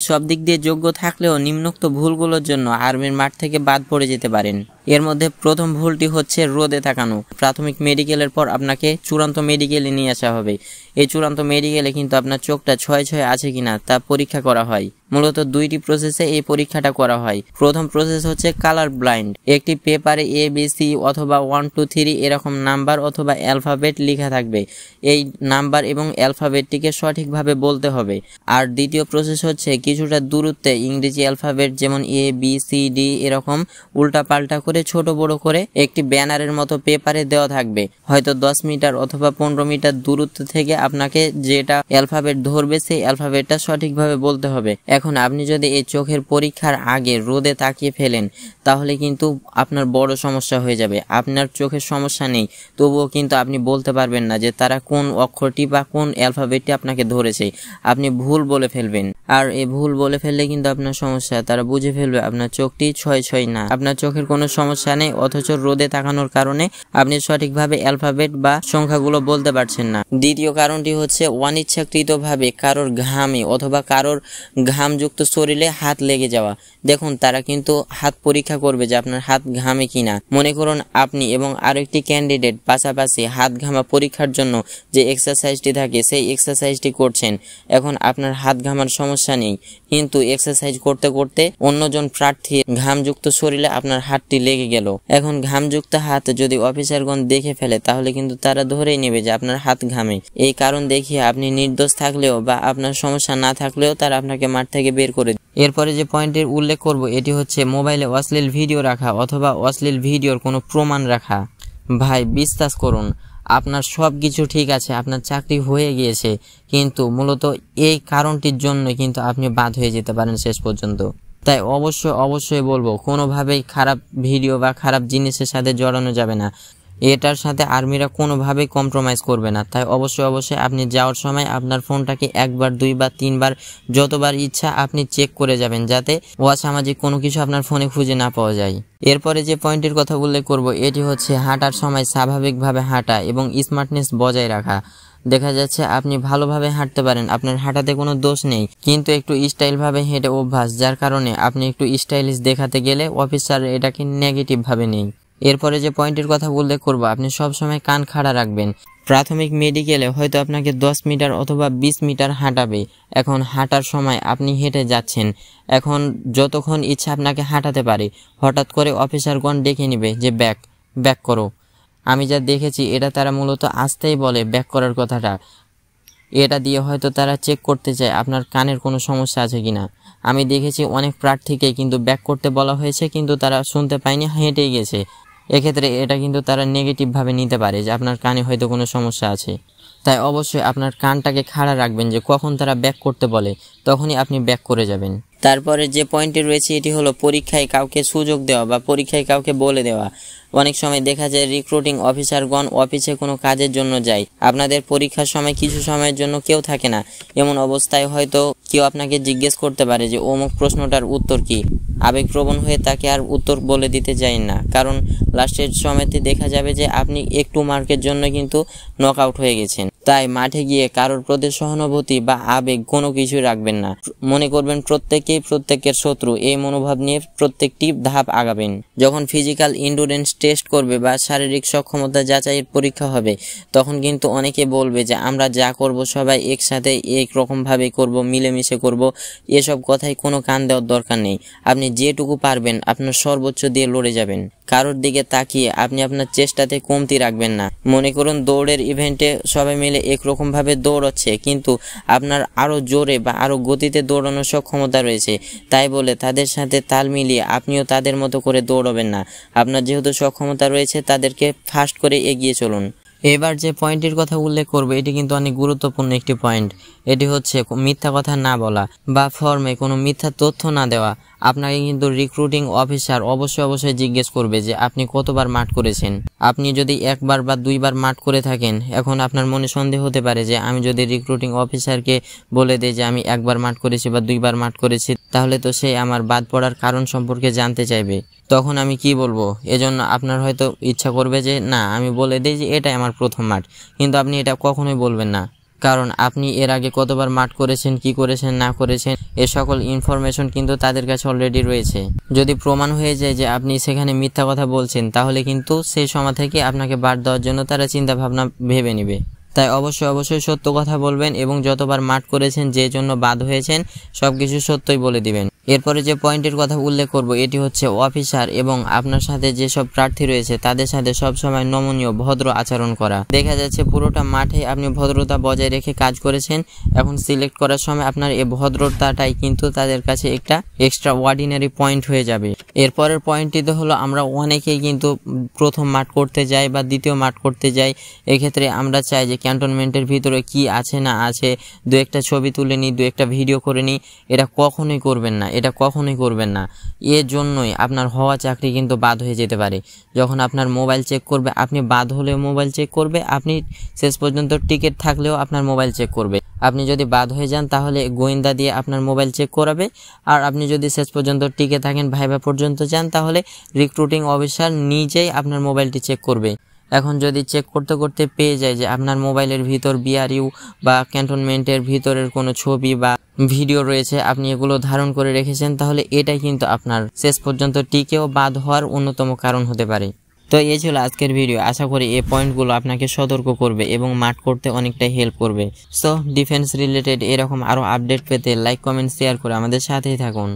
সব দিক দিয়ে যোগ্য থাকলেও নিম্নোক্ত ভুলগুলোর জন্য আর্মির মাঠ থেকে বাদ পড়ে যেতে পারেন। এর মধ্যে প্রথম ভুলটি হচ্ছে রোদে তাকানো। প্রাথমিক মেডিকেলের পর আপনাকে চূড়ান্ত মেডিকেলে নিয়ে আসা হবে। এই চূড়ান্ত মেডিকেলে কিন্তু আপনার চোখটা ছয় আছে কিনা তা পরীক্ষা করা হয়। মূলত দুইটি প্রসেসে এই পরীক্ষাটা করা হয়। প্রথম প্রসেস হচ্ছে কালার ব্লাইন্ড। একটি পেপারে ABC অথবা 1 2 3 এরকম নাম্বার অথবা অ্যালফাবেট লেখা থাকবে। এই নাম্বার এবং অ্যালফাবেটটিকে সঠিকভাবে বলতে হবে। আর দ্বিতীয় প্রসেস হচ্ছে কিছুটা দূরত্বে ইংরেজি অ্যালফাবেট যেমন ABCD এরকম উল্টাপাল্টা করে ছোট বড় করে একটি ব্যানারের মতো পেপারে দেওয়া থাকবে। হয়তো 10 মিটার অথবা 15 মিটার দূরত্ব থেকে আপনাকে যেটা অ্যালফাবেট ধরবে সেই অ্যালফাবেটটা সঠিকভাবে বলতে হবে। এখন আপনি যদি এই চোখের পরীক্ষার আগে রোদে তাকিয়ে ফেলেন তাহলে কিন্তু আপনার বড় সমস্যা হয়ে যাবে। আপনার চোখের সমস্যা নেই, তবুও কিন্তু আপনি বলতে পারবেন না যে তারা কোন অক্ষরটি বা কোন অ্যালফাবেটটি আপনাকে ধরেছে। আপনি ভুল বলে ফেলবেন, আর এই ভুল বলে ফেললে কিন্তু আপনার সমস্যা। তারা বুঝে ফেলবে আপনার চোখটি ছয় না। আপনার চোখের কোনো সমস্যা নেই, অথচ রোদে তাকানোর কারণে আপনি সঠিকভাবে অ্যালফাবেট বা সংখ্যাগুলো বলতে পারছেন না। দ্বিতীয় কারণটি হচ্ছে অনিচ্ছাকৃতভাবে কারোর ঘামে অথবা কারোর ঘামযুক্ত শরীরে হাত লেগে যাওয়া। দেখুন, তারা কিন্তু হাত পরীক্ষা করবে যে আপনার হাত ঘামে কিনা। মনে করুন আপনি এবং আরেকটি ক্যান্ডিডেট পাশাপাশি হাত ঘামা পরীক্ষার জন্য যে এক্সারসাইজটি থাকে সেই এক্সারসাইজটি করছেন। এখন আপনার হাত ঘামার সমস্যা নেই, কিন্তু এক্সারসাইজ করতে করতে অন্যজন প্রার্থীর ঘামযুক্ত শরীরে আপনার হাতটি লেগে গেল। এখন ঘামযুক্ত হাত যদি অফিসারগণ দেখে ফেলে তাহলে কিন্তু তারা ধরেই নেবে যে আপনার হাত ঘামে। এই কারণ দেখিয়ে আপনি নির্দোষ থাকলেও বা আপনার সমস্যা না থাকলেও তারা আপনাকে মাঠ থেকে বের করে দেবে। এরপরে যে পয়েন্টের উল্লেখ করব এটি হচ্ছে মোবাইলে অশ্লীল ভিডিও রাখা অথবা অশ্লীল ভিডিওর কোনো প্রমাণ রাখা। ভাই বিশ্বাস করুন, আপনার সব কিছু ঠিক আছে, আপনার চাকরি হয়ে গিয়েছে, কিন্তু মূলত এই কারণটির জন্য কিন্তু আপনি বাদ হয়ে যেতে পারেন শেষ পর্যন্ত। তাই অবশ্যই বলবো, কোনোভাবেই খারাপ ভিডিও বা খারাপ জিনিসের সাথে জড়ানো যাবে না। এটার সাথে আর্মিরা কোনোভাবেই কম্প্রোমাইজ করবে না। তাই অবশ্যই আপনি যাওয়ার সময় আপনার ফোনটাকে একবার, দুইবার, তিনবার যতবার ইচ্ছা আপনি চেক করে যাবেন, যাতে অসামাজিক কোনো কিছু আপনার ফোনে খুঁজে না পাওয়া যায়। এরপরে যে পয়েন্টের কথা উল্লেখ করব এটি হচ্ছে হাঁটার সময় স্বাভাবিকভাবে হাঁটা এবং স্মার্টনেস বজায় রাখা। দেখা যাচ্ছে আপনি ভালোভাবে হাঁটতে পারেন, আপনার হাঁটাতে কোনো দোষ নেই, কিন্তু একটু স্টাইলভাবে হেঁটে অভ্যাস, যার কারণে আপনি একটু স্টাইলিশ দেখাতে গেলে অফিসার এটাকে নেগেটিভভাবে নেই। এরপরে যে পয়েন্টের কথা উল্লেখ করব, আপনি সবসময় কান খাড়া রাখবেন। প্রাথমিক মেডিকেলে হয়তো আপনাকে 10 মিটার অথবা 20 মিটার হাঁটাবে। এখন হাঁটার সময় আপনি হেঁটে যাচ্ছেন, এখন যতক্ষণ ইচ্ছা আপনাকে হাঁটাতে পারে। হঠাৎ করে অফিসারগণ ডেকে নেবে যে ব্যাক করো। আমি যা দেখেছি এটা তারা মূলত আসতেই বলে ব্যাক করার কথাটা। এটা দিয়ে হয়তো তারা চেক করতে চায় আপনার কানের কোনো সমস্যা আছে কিনা। আমি দেখেছি অনেক প্রার্থীকে কিন্তু ব্যাক করতে বলা হয়েছে, কিন্তু তারা শুনতে পায়নি, হেঁটেই গেছে। এক্ষেত্রে এটা কিন্তু তারা নেগেটিভভাবে নিতে পারে যে আপনার কানে হয়তো কোনো সমস্যা আছে। তাই অবশ্যই আপনার কানটাকে খাড়া রাখবেন, যে কখন তারা ব্যাক করতে বলে তখনই আপনি ব্যাক করে যাবেন। তারপরে যে পয়েন্টটি রয়েছে এটি হলো পরীক্ষায় কাউকে সুযোগ দেওয়া বা পরীক্ষায় কাউকে বলে দেওয়া। অনেক সময় দেখা যায় রিক্রুটিং অফিসারগণ অফিসে কোনো কাজের জন্য যায়, আপনাদের পরীক্ষার সময় কিছু সময়ের জন্য কেউ থাকে না। এমন অবস্থায় হয়তো কেউ আপনাকে জিজ্ঞেস করতে পারে যে অমুক প্রশ্নটার উত্তর কি। আবেগপ্রবণ হয়ে তাকে আর উত্তর বলে দিতে চাই না, কারণ লাস্টের সময়তে দেখা যাবে যে আপনি একটু মার্কের জন্য কিন্তু নক আউট হয়ে গেছেন। তাই মাঠে গিয়ে কারোর প্রতি সহানুভূতি বা আবেগ কোনো কিছুই রাখবেন না। মনে করবেন প্রত্যেকেই প্রত্যেকের শত্রু, এই মনোভাব নিয়ে প্রত্যেকটি ধাপ আগাবেন। যখন ফিজিক্যাল এন্ডুরেন্স টেস্ট করবে বা শারীরিক সক্ষমতা যাচাইয়ের পরীক্ষা হবে, তখন কিন্তু অনেকে বলবে যে আমরা যা করব সবাই একসাথে একরকমভাবে করব, মিলেমিশে করব। এসব কথায় কোনো কান দেওয়ার দরকার নেই। আপনি যেটুকু পারবেন আপনার সর্বোচ্চ দিয়ে লড়ে যাবেন। কারোর দিকে তাকিয়ে আপনি আপনার চেষ্টাতে কমতি রাখবেন না। মনে করুন দৌড়ের ইভেন্টে সবাই মিলে একরকমভাবে দৌড়চ্ছে, কিন্তু আপনার আরও জোরে বা আরও গতিতে দৌড়ানোর সক্ষমতা রয়েছে, তাই বলে তাদের সাথে তাল মিলিয়ে আপনিও তাদের মতো করে দৌড়াবেন না। আপনার যেহেতু সক্ষমতা রয়েছে তাদেরকে ফাস্ট করে এগিয়ে চলুন। এবার যে পয়েন্টের কথা উল্লেখ করবে এটি কিন্তু অনেক গুরুত্বপূর্ণ একটি পয়েন্ট। এটি হচ্ছে মিথ্যা কথা না বলা বা ফর্মে কোনো মিথ্যা তথ্য না দেওয়া। আপনাকে কিন্তু রিক্রুটিং অফিসার অবশ্যই জিজ্ঞেস করবে যে আপনি কতবার মাঠ করেছেন। আপনি যদি একবার বা দুইবার মাঠ করে থাকেন, এখন আপনার মনে সন্দেহ হতে পারে যে আমি যদি রিক্রুটিং অফিসারকে বলে দেই যে আমি একবার মাঠ করেছি বা দুইবার মাঠ করেছি, তাহলে তো সে আমার বাদ পড়ার কারণ সম্পর্কে জানতে চাইবে। তখন আমি কি বলবো? এজন্য আপনার হয়তো ইচ্ছা করবে যে না, আমি বলে দিই যে এটাই আমার প্রথম মাঠ, কিন্তু আপনি এটা কখনোই বলবেন না। কারণ আপনি এর আগে কতবার মাঠ করেছেন, কি করেছেন না করেছেন এ সকল ইনফরমেশন কিন্তু তাদের কাছে অলরেডি রয়েছে। যদি প্রমাণ হয়ে যায় যে আপনি সেখানে মিথ্যা কথা বলছেন, তাহলে কিন্তু সেই সময় থেকে আপনাকে বাদ দেওয়ার জন্য তারা চিন্তা ভাবনা ভেবে নেবে। তাই অবশ্যই সত্য কথা বলবেন এবং যতবার মাঠ করেছেন, যে জন্য বাদ হয়েছেন, সবকিছু সত্যই বলে দিবেন। এরপরে যে পয়েন্টের কথা উল্লেখ করব এটি হচ্ছে অফিসার এবং আপনার সাথে যেসব প্রার্থী রয়েছে তাদের সাথে সবসময় নমনীয় ভদ্র আচরণ করা। দেখা যাচ্ছে পুরোটা মাঠে আপনি ভদ্রতা বজায় রেখে কাজ করেছেন, এখন সিলেক্ট করার সময় আপনার এই ভদ্রতাটাই কিন্তু তাদের কাছে একটা এক্সট্রা অর্ডিনারি পয়েন্ট হয়ে যাবে। এরপরের পয়েন্টটিতে হলো আমরা অনেকেই কিন্তু প্রথম মাঠ করতে যাই বা দ্বিতীয় মাঠ করতে যাই, এক্ষেত্রে আমরা চাই যে ক্যান্টনমেন্টের ভিতরে কি আছে না আছে দু একটা ছবি তুলে নিই, দু একটা ভিডিও করে নিই। এটা কখনোই করবেন না, এটা কখনোই করবেন না। এর জন্যই আপনার হওয়া চাকরি কিন্তু বাদ হয়ে যেতে পারে। যখন আপনার মোবাইল চেক করবে, আপনি বাদ হলেও মোবাইল চেক করবে, আপনি শেষ পর্যন্ত টিকিট থাকলেও আপনার মোবাইল চেক করবে। আপনি যদি বাদ হয়ে যান তাহলে গোয়েন্দা দিয়ে আপনার মোবাইল চেক করাবে, আর আপনি যদি শেষ পর্যন্ত টিকে থাকেন, ভাইবা পর্যন্ত যান, তাহলে রিক্রুটিং অফিসার নিজেই আপনার মোবাইলটি চেক করবে। এখন যদি চেক করতে করতে পেয়ে যায় যে আপনার মোবাইলের ভিতর বিআরইউ বা ক্যান্টনমেন্টের ভিতরের কোনো ছবি বা ভিডিও রয়েছে, আপনি এগুলো ধারণ করে রেখেছেন, তাহলে এটাই কিন্তু আপনার শেষ পর্যন্ত টিকেও বাদ হওয়ার অন্যতম কারণ হতে পারে। তো এই ছিল আজকের ভিডিও। আশা করি এই পয়েন্টগুলো আপনাকে সতর্ক করবে এবং মাঠ করতে অনেকটাই হেল্প করবে। সো ডিফেন্স রিলেটেড এরকম আরও আপডেট পেতে লাইক, কমেন্ট, শেয়ার করে আমাদের সাথেই থাকুন।